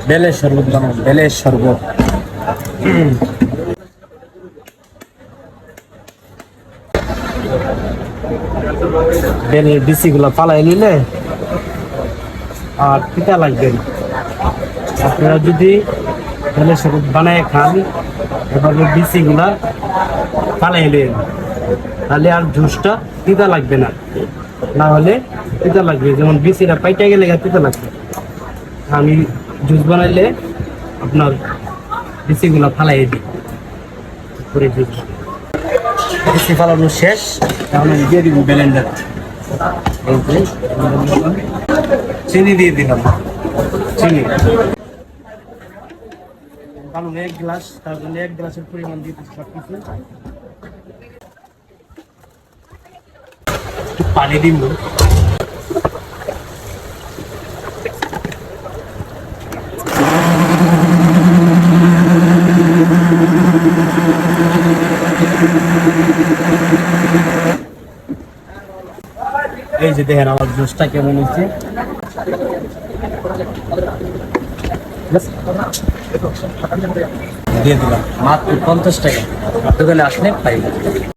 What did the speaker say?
বেলের শরবত বানাবো, বেলের শরবত। বেলের বিচিগুলো পালাই নিলে আর পিঠা লাগবে না। আপনারা যদি বেলের শরবত বানায় খান, এভাবে বিচিগুলা পালাই নেন, তাহলে আর জুসটা পিঠা লাগবে না। না হলে পিঠা লাগবে, যেমন বিচিটা পাইটা গেলে পিঠা লাগবে। আমি জুস বানাইলে আপনার বিচিগুলা ফালাই দিই করে জুস। বিচি ফালানো শেষ, এখন আমি দিয়ে দিব ব্লেন্ডার। চিনি দিয়ে দিলাম, চিনি বানানো 1 গ্লাস, তার জন্য 1 গ্লাসের পরিমাণ দিয়ে দিচ্ছি সব কিছু। পানি দিব, এই যে দেখেন আমার জুসটা কেমন হচ্ছে। দিয়ে দিলাম মাত্র 50 টাকা, দোকানে আসলে পাই।